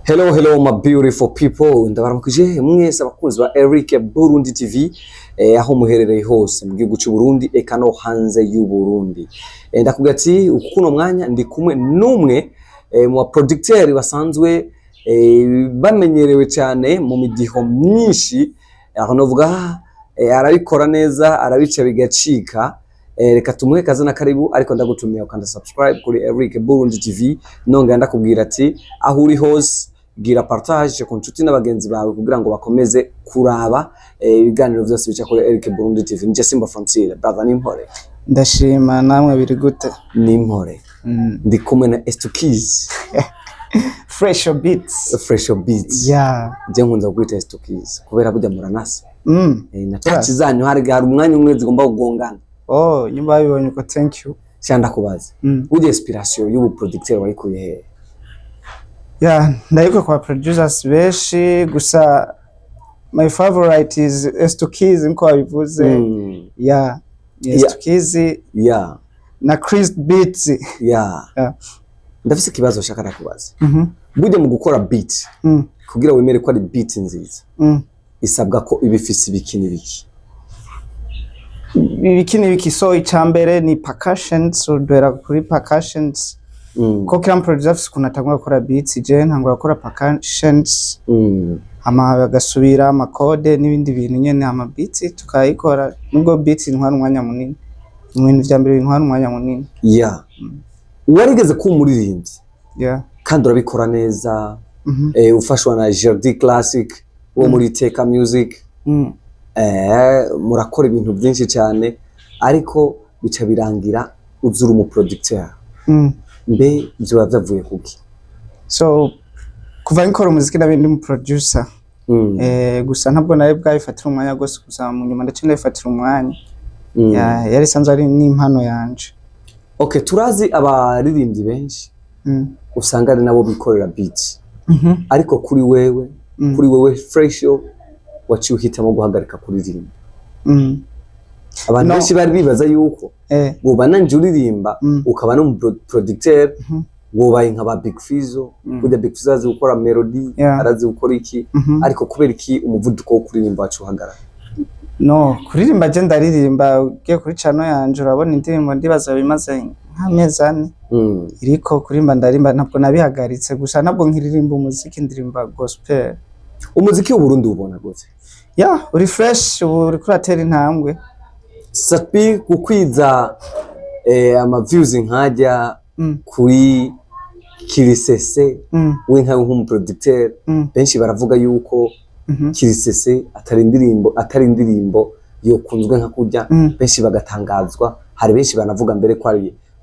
Hello my beautiful people, ndabaramukije mwese abakunzi ba Eric Burundi TV aho muherereye hose mu gihugu cy'u Burundi eka no hanze y'u Burundi. Ndakubwira ati ukuno mwanya ndi kumwe numwe mu producteur basanzwe bamenyerewe cyane mu midiho myinshi, aho novuga arabikora neza, arabica bigacika. Reka tumuhe kazana karibu, ariko ndagutumira ukanda subscribe kuri Eric Burundi TV. Nonga ndakubwira ati aho uri hose gira partage ku nshuti n'abagenzi bawe kugira ngo bakomeze kuraba ibiganiro byose bica kuri Eric Burundi TV. Nje Simba Francile brother, ni mpore. Ndashima, namwe biri gute? Ni mpore. Ndi kumwe na Estokiz. Fresh beats. Yeah. Je nkunza kwita Estokiz kubera burya muranasa. Na tachi zanyu hari umwanya umwe zigomba kugongana. Oh, nyuma yibonye uko, thank you. Cyanda kubaza. Uje inspiration y'ubu producteur wayikuye he? Yeah, ndayiko kwa producers beshi, gusa my favorite is Estokiz nko wabivuze. Yeah. Estokiz. Yeah. Na Chris Beats. Yeah. Ndafise kibazo shaka nakubaza. Burya mu gukora beat kugira wemere ko ari beat nziza. Isabwa ko ibifise ibikini biki. Ibikini biki, so icambere ni percussions, udwera kuri percussions. Ko kila producer afise kunatangwa gukora beats, je ntangwa gukora percussions. Ama bagasubira amakode n'ibindi bintu nyene, ama beats tukayikora. Nubwo beats intwara umwanya munini, ibintu vya mbere intwara umwanya munini. Yeah. Warigeze ko umuririmbyi. Yeah. Kandi urabikora neza. Ufashwa na Jerdy Classic wo muri Teka Music. Murakora ibintu byinshi cyane, ariko bica birangira uzura umu producteur. Mbe byo byavuye kuki? So kuva nkora umuziki nabindi mu producer. Gusa ntabwo nawe bwayifatira umwanya gose, gusa mu nyuma ndacinda ifatira umwanya. Yari sanzwe ari n'impano yanje. Okay, turazi abaririmbyi benshi usanga ari nabo bikorera beats. Ariko kuri wewe fresh waciye uhitamo guhagarika kuririmba. Abantu benshi bari bibaza yuko woba nanje uririmba ukaba no producteur, wobaye nka ba Big Fizzo. Burya Big Fizzo azi gukora melody, arazi gukora iki, ariko kubera iki umuvuduko wo kuririmba wacu uhagarara? No, kuririmba je ndaririmba, ugiye kuri channel yanje urabona indirimbo ndibaza bimaze nk'amezi 4 iriko kuririmba ndarimba, ntabwo nabihagaritse. Gusa ntabwo nkiririmba umuziki, ndirimba gospel. Umuziki w'Uburundi ubona gute? Yeah, uri fresh, uri kuratera intambwe. Sapi kukwiza ama views nkajya kuri Kirisese wenka nk'umu producteur. Benshi baravuga yuko Kirisese atari indirimbo yo kunzwe nka kurya. Benshi bagatangazwa, hari benshi banavuga mbere ko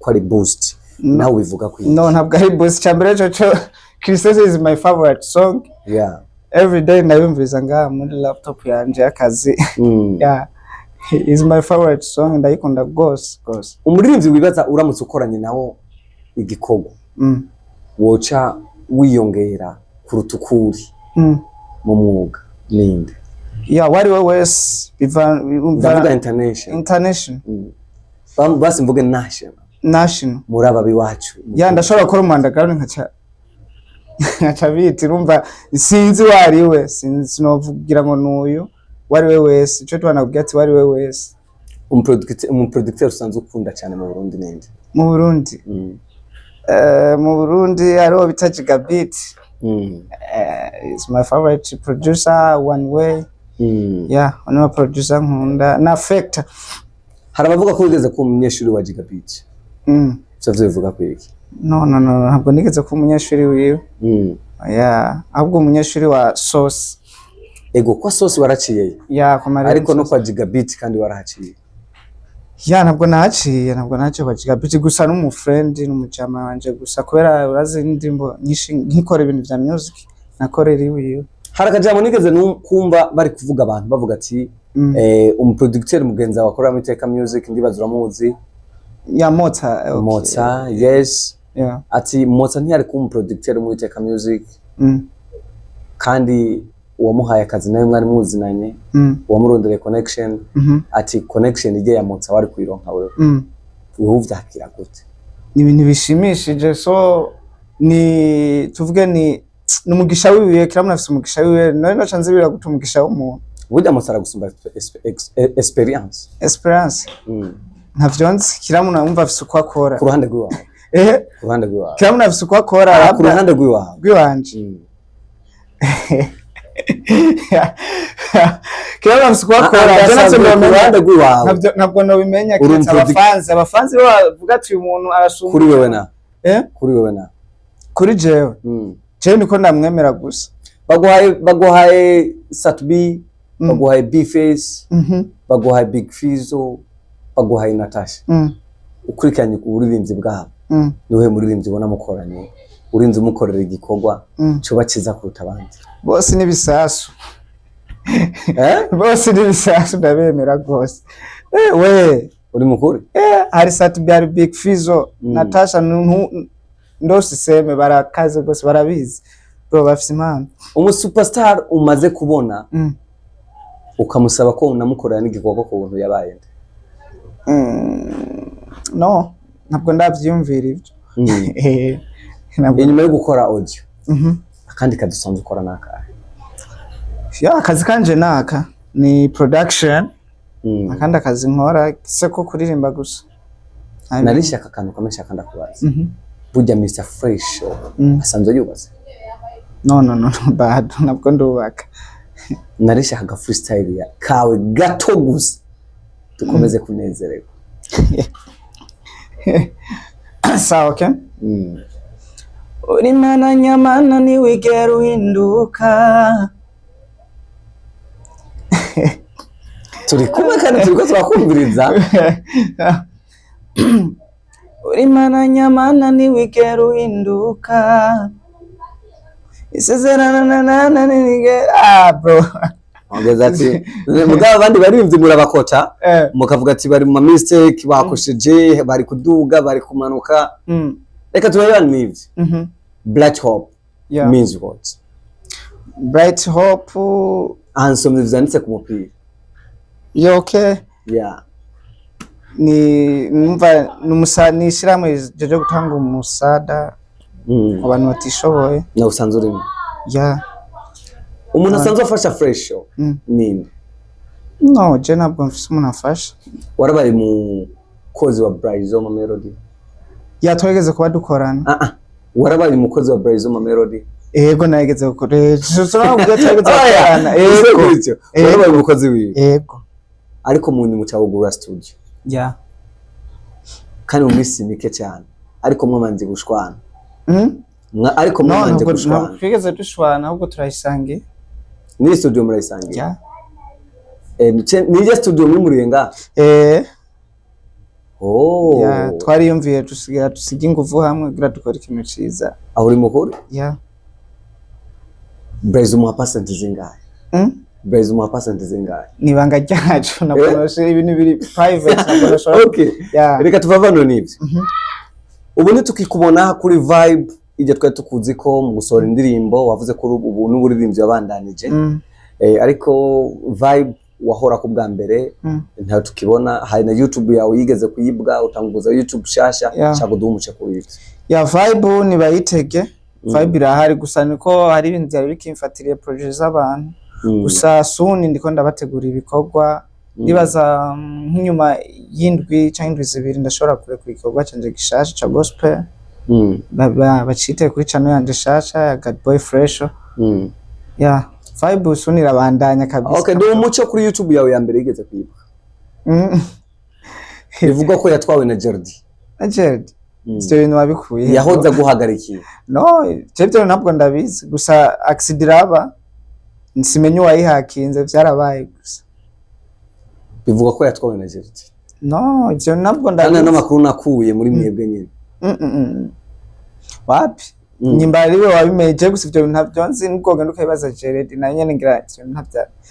ari boost. Nawe bivuga ko no, ntabwo ari boost. Cyambere cyo Kirisese is my favorite song. Yeah. Every day ndabimviriza nga muri laptop yanje y'akazi. Yeah, is my favorite song, ndayikunda gose. Umuririmbyi wibaza uramutse ukoranye nawo igikorwa woca wiyongera kuruta ukuri mu mwuga ninde? Yeah, wari we wese ndavuga international. Basi mvuge national muraba biwacu. Yeah, ndashobora gukora umwandagaro nkaca biti, urumva sinzi wari we, sinovugira ngo nuyu. Wari we wese, cyo twanakubwira ati wari we wese. Umuproducteur usanzwe ukunda cyane mu Burundi ninde? Mu Burundi mu Burundi ariho bita Gigabit. Is my favorite producer, one way. Yeah, one of producer nkunda na Factor. Hari abavuga ko ugeze ku munyeshuri wa Gigabit. Savye bivuga ko iki? No, ntabwo nigeze ku munyeshuri wiwe. Yeah, ahubwo umunyeshuri wa Sauce. Ego kwa Sauce waraciye? Yeah, kumara. Ariko no kwa Gigabit kandi warahaciye? Yeah, ntabwo naciye kwa Gigabit, gusa n'umu friend n'umujama wanje, gusa kubera urazi indirimbo nyinshi nkikora ibintu vya music nakorera iwiwe. Hari akajambo nigeze kumva bari kuvuga abantu bavuga ati umuproducteur mugenza wakora muri Teka Music ndibaza uramuzi? Ya Mota. Okay. Mota, yes. Yeah. Ati Mota ntiyari ku umuproducteur muri Teka Music. Kandi uwamuhaye akazi nawe mwari muzinanye, uwamurondere connection. Ati connection ije ya Mota wari kuyironka wewe. Uvyakira gute? Ni ibintu bishimishije, so ni tuvuge ni umugisha wiwe kila muntu afite umugisha wiwe none nacanze bira guta umugisha w'umuntu burya musara gusumba experience ntavyo nzi kila muntu umva afite uko akora ku ruhande rw'iwawe ku ruhande rw'iwawe kila muntu afite uko akora ku ruhande rw'iwanje kila muntu afite uko akora ku ruhande rw'iwawe ntabwo no bimenya abafanzi bavuga ati uyu muntu arasumba kuri wewe na kuri wewe na kuri jewe niko ndamwemera gusa baguhaye Satbi baguhaye B-Face baguhaye Big Fizzo baguhaye Natasha ukurikiranye ku buririmbyi bwabo niwe muririmbyi ubona mukoranye urinze umukorera igikorwa cyo bakiza kuruta abandi bose nibisasu bose nibisasu ndabemera gose we uri mukuri hari Satbi hari Big Fizzo Natasha ndose seme barakaze gose barabizi bro bafise impano superstar umaze kubona ukamusaba ko unamukorera n'igikorwa ku buntu yabaye no ntabwo ndavyumvira ivyo inyuma yo gukora audio akandi kadusanzwe ukora nakahe akazi kanje naka ni production akandi akazi nkora se ko kuririmba gusa narisha akakantu kamesha akanda kubaza burya Mr Fresh asanzwe yubaze no bad nabwo ndubaka narisha aga freestyle ya kawe gato gusa tukomeze kunezererwa sawa okay uri mana nyamana ni wigera uhinduka turi kumwe kandi turiko turakumviriza uri mana nyamana ni wigera uhinduka isezerana nigera bro ongeza ati mugabo abandi baririmbyi murabakota mukavuga ati bari mu mistake bakosheje bari kuduga bari kumanuka reka tubayane n'ivyo Bright Hope means what? Bright Hope ansomye vyanditse ku mupira okay ni numva numusani shiramwe jeje gutanga umusada abantu batishoboye na usanzwe urimo umuntu asanzwe afasha Fresh nini no je nabwo mfise umuntu afasha warabaye mu kozi wa Bryzoma Melody twegeze kuba dukorana warabaye mu kozi wa Bryzoma Melody yego nageze gukoresha twegeze gukorana warabaye mu kozi wiwe yego ariko mu nyuma cyagura studio kandi mu minsi mike cyane ariko mwamanze gushwana ariko mwamanze gushwana twigeze dushwana ahubwo turayisangiye ni studio murayisangiye ni studio muri Murenga twariyumviye dusiga ingufu hamwe kugira dukora ikintu ciza aho uri mukuru Bryzoma percent zingahe Bryzoma percent zingahe nibanga ryacu nakonoshe ibintu biri private nakonoshe reka tuvavano nivyo ubu nitukikubona kuri Vibe ije twari tukuzi ko mu gusora indirimbo wavuze ko ubu n'uburirimbyi wabandanije ariko Vibe wahora ku bwa mbere nta tukibona hari na YouTube yawe yigeze kuyibwa utanguza YouTube shasha cyangwa duhumuce kuri ivyo Vibe ni bayitege Vibe irahari gusa niko hari ibintu byari bikimfatiriye project z'abantu gusa soon ndiko ndabategura ibikorwa nibaza nk'inyuma y'indwi cyangwa indwi zibiri ndashobora kurekura igikorwa canje gishasha ca gospel bacite kuri channel yanje shasha ya God Boy Fresh Vibe soon irabandanya kabisa okay do umuco kuri YouTube yawe ya mbere yigeze kwibuka bivuga ko yatwawe na Jerdy Sio bintu wabikuye yahoza guhagarikiye no cyo ntabwo ndabizi gusa accident aba nsimenye wayihakinze byarabaye gusa bivuga ko yatwawe na Jerdy no ibyo ntabwo ndabizi n'amakuru nakuye muri mwebwe nyine wapi nyimbariwe wabimeje gusa ibyo ntabyo nzi nubwo genda ukabibaza Jerdy na nyene ngira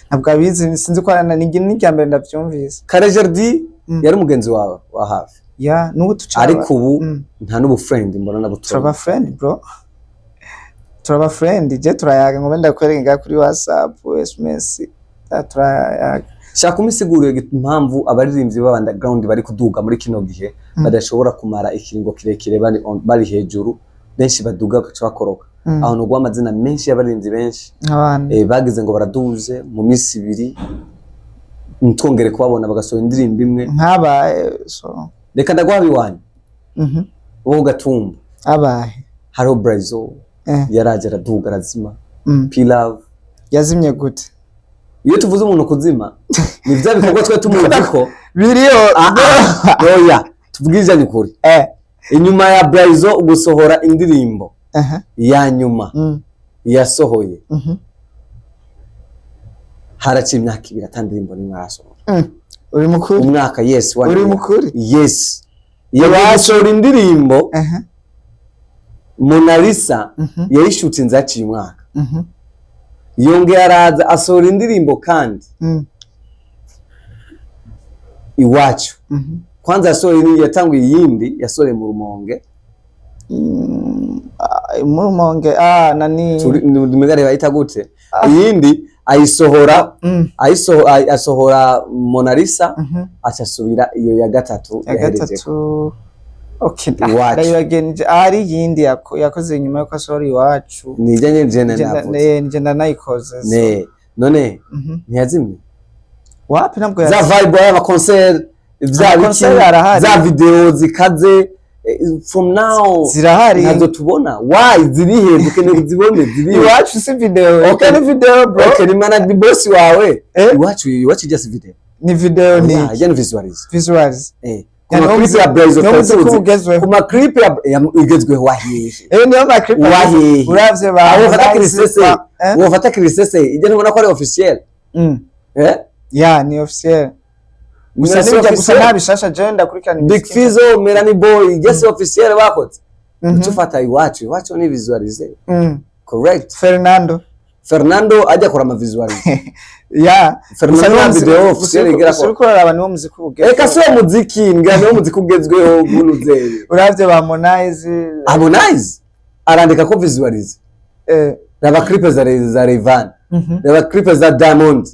ntabwo abizi sinzi ko arana n'ijya mbere ndabyumvise kare Jerdy yari mugenzi wawe wa hafi nubu tucara ariko ubu nta n'ubu friend mbona na butura turaba friend bro turaba friend je turayaga ngo benda kwerenga kuri WhatsApp SMS turayaga shaka umisigurire impamvu abaririmbyi b'abandaground bari kuduga muri kino gihe badashobora kumara ikiringo kirekire bari hejuru benshi baduga bagaca bakoroka aho no gwa amazina menshi y'abarinzi benshi abantu bagize ngo baraduze mu minsi 2 ntongere kubabona bagasohora indirimbo imwe nk'aba so reka ndagwa biwanye wo gatumba abahe hariho Brazil yaraje araduga arazima P-Love yazimye gute iyo tuvuze umuntu kuzima ni vya bikorwa twe tumuzi ko biriyo oya tubwizanye kuri inyuma ya Brazil gusohora indirimbo ya nyuma yasohoye haraciye imyaka 2 atandirimbo ni mwarasohora uri mukuru umwaka yes uri mukuru yes yasohora indirimbo Mona Lisa yayishutse nzaciye umwaka yongeye araza asohora indirimbo kandi iwacu kwanza yasohora yatanguye yindi yasohora mu Rumonge mu Rumonge nani ndumegare bayita gute yindi ayisohora Mona Lisa acasubira iyo ya gatatu okay ndayibagenje ari yindi yakoze nyuma yo asohora iwacu nijanye navuze nje nayikoze none ntiyazimye wapi nabwo za vibe y'aba concert za video zikaze from now zirahari nazo tubona why zirihe dukeneye kuzibone ziri iwacu si video okay ni video bro okay ni mana di boss wawe iwacu just video ni video ni yani visualize kuma clip ya Brazil kuma clip ya igezweho wahiye niyo ma clip wahiye uravye ba wofata kirisese ije nibona ko ari officiel ni officiel gusa nabishasha je ndakurikirana Big Fizzo Melanie Boy just officiel bakoze tufata iwacu ni visualize correct Fernando ajya kora ama visualize Fernando video officiel igira ko uriko araba niwo muziki ugezweho eka so muziki ngana niwo muziki ugezweho bunuzeye uravye ba Harmonize arandika ko visualize raba clip za Rayvanny raba clip za Diamond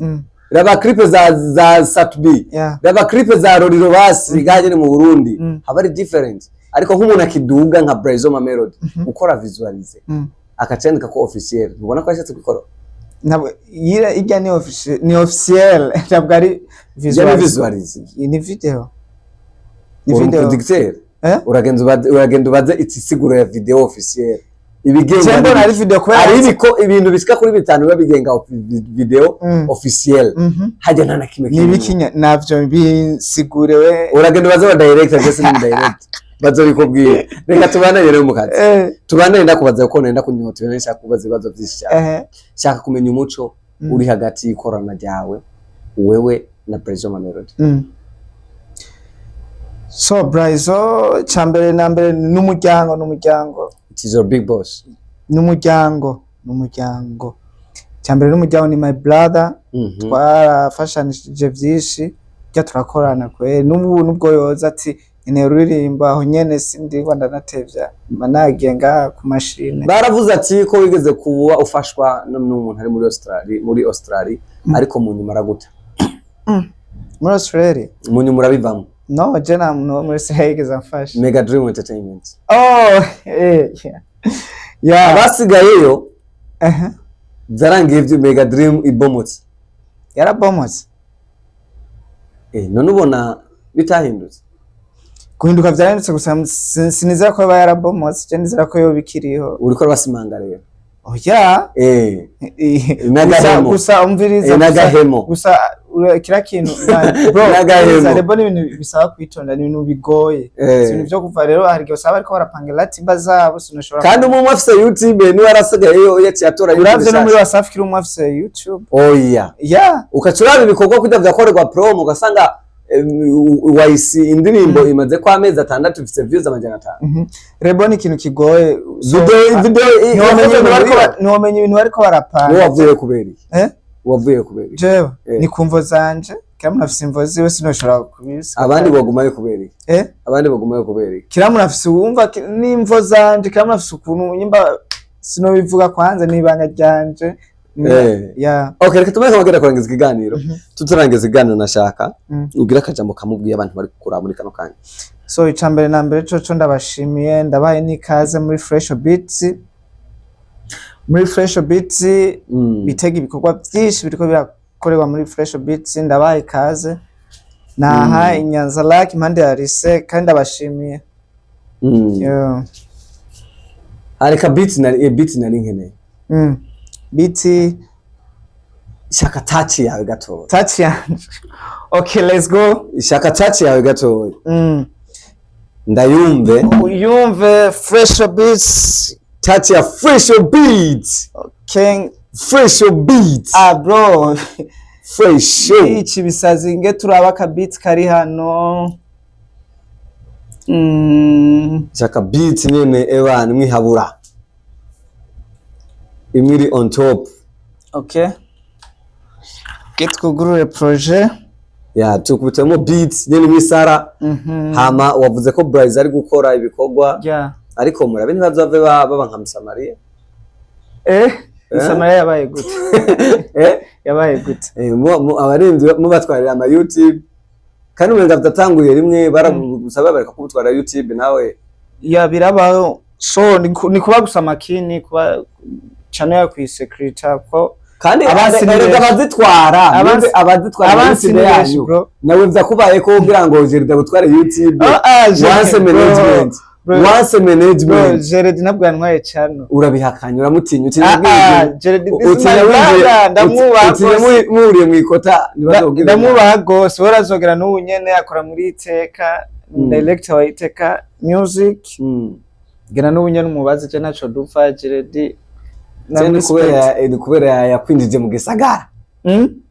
raba clip za Satbi raba clip za Roriro basi gaje mu Burundi habari different ariko nk'umuntu akiduga nka Brazil ma Melody ukora visualize akacandika ko officiel ubona ko yashatse gukora nabo ijya ni officiel ntabwo ari visualize ni video producteur uragenda ubaze ikisiguro ya video officiel ibigenga ari video kubera ariko ibintu bishika kuri 5 babigenga video officiel hajya nta nakimwe nibikinya navyo bisigurewe uragenda ubaze wa director ndetse ni direct bazo bikubwiye reka tubanane rero mu kazi tubanane ndakubaza uko nenda kunyota nshaka kubaza ibibazo byinshi shaka kumenya umuco uri hagati y'ikorana ryawe wewe na Brazil ma Melody so Brazil chambere nambere n'umuryango it is your big boss n'umuryango chambere n'umuryango ni my brother twarafashanije byinshi bya turakorana kwe nubwo yoza ati ine ruririmba aho nyene sindi Rwanda natevya managenga ku mashine baravuze ati ko wigeze kuba ufashwa n'umuntu ari muri Australia ariko mu nyuma araguta muri Australia mu nyuma urabivamo no jena no muri Australia amfasha Mega Dream Entertainment abasigayeyo zarangiye ibyo Mega Dream ibomotse yarabomotse none ubona bitahindutse guhinduka byarindutse gusa sinizera ko yarabomotse cyane nizera ko yo bikiriho uriko basimanga rero gusa umviriza gusa kira kintu bro Rebo ni ibintu bisaba kwitonda ni ibintu bigoye ibintu byo kuva rero hari gihe usaba ariko barapanga latiba zabo sinashobora kandi umwe afise YouTube ni warasigayeyo yaci yatora uravye no muri WhatsApp kiri umwe afise YouTube ukacuraba ibikorwa kujya byakorerwa promo ugasanga YC indirimbo imaze kwa amezi 6 ifite views amajana 5 Rebo ni ikintu kigoye video ntiwamenye ibintu bariko barapanga wavuye kubera jewe ni kumvo zanje kiramuna afise imvo ziwe sinoshobora kubisa abandi bagumaye kubera abandi bagumaye kubera kiramuna afise wumva n'imvo zanje kiramuna afise ukuntu nyimba sinobivuga kwanza nibanga ryanje okay reka tumeze nk'abagera kurangiza ikiganiro tuturangiza ikiganiro nashaka ugira akajambo kamubwiye abantu bari kukura muri kano kanya So icambere na mbere coco ndabashimiye, ndabaye n'ikaze muri Fresh Beats. Muri Fresh Beats bitega ibikorwa byinshi biriko birakorerwa muri Fresh Beats, ndabaye ikaze. Naha Inyanza Lake impande ya Lycée kandi ndabashimiye. Areka beats nari nkeneye. Beats Shaka touch yawe gato. Touch yanje. Okay, let's go. Shaka touch yawe gato. Ndayumve. Uyumve Fresh Beats. Touch ya Fresh Beats. Okay. Fresh Beats. Bro. Fresh. Iki bisazi nge turaba ka beats kari hano. Shaka beats nyene ebana mwihabura. Imiri on top. Okay. Get kugurure projet. Ya tukubitemo beats nyene mwisara. Hama wavuze ko Bryce ari gukora ibikorwa. Yeah. Ariko murabe ntibazove baba nka Musamariya. Musamariya yabaye gute? Yabaye gute? Abarenzi mubatwarira ama YouTube. Kandi umenga byatanguye rimwe baragusaba bareka kubutwara YouTube nawe. Ya birabaho. So ni kuba gusa makini kuba channel ya kwisecreta ko kandi abazitwara abazitwara yanyu nawe vyakubaye ko kugira ngo Gerda butware YouTube once management Gerda nabwo yantwaye cyane urabihakanya uramutinya muriye mwikota ndamubaha gose warazogera n'ubu nyene akora muri Iteka director wa Iteka music gena n'ubu nyene umubaze je naco dupfa Gerda ni kubera yakwinjije mu gisagara.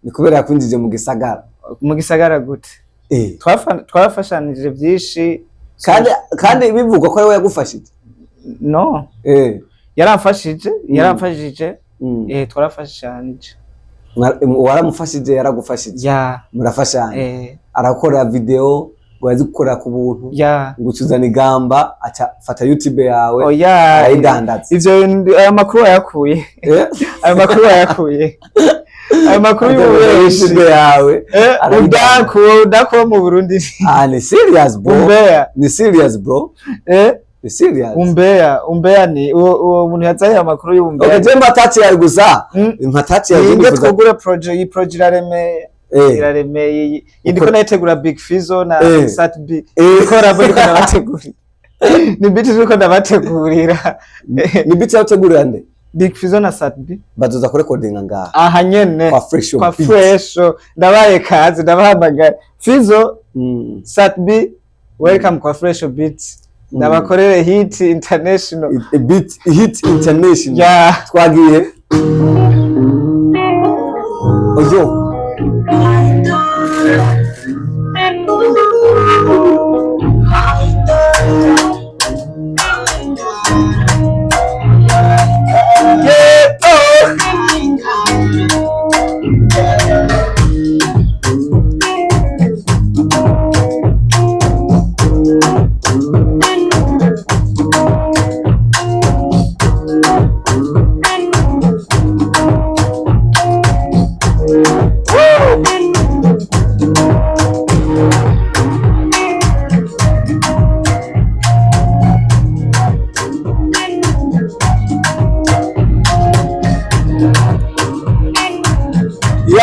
Ni kubera yakwinjije mu gisagara. Mu gisagara gute? Twafashanije byinshi kandi bivugwa ko ariwe yagufashije. No. Yaramfashije. Twarafashanije. Waramufashije yaragufashije. Murafashanya. Arakora video wazi gukora ku buntu ngucuzana igamba aca fata YouTube yawe ayidandaza. Ivyo aya makuru yakuye. Aya makuru YouTube yawe udako mu Burundi. Ni serious bro. Ni serious bro. Ni serious. Umbeya ni uwo muntu yazaye amakuru y'umbeya. Okay, jemba touch yawe gusa. Nka touch yawe nge twugura project iraremeye indiko nayitegura Big Fizzo na Sat B ikora bo ndiko nabategura ni beat ziko ndabategurira ni beat yategurira nde Big Fizzo na Sat B bazoza ko recording ngaha aha nyene kwa Fresh ndabaye kazi ndabahamagara Fizzo Sat B welcome kwa Fresh Beats ndabakorere hit international hit international yeah twagiye oyo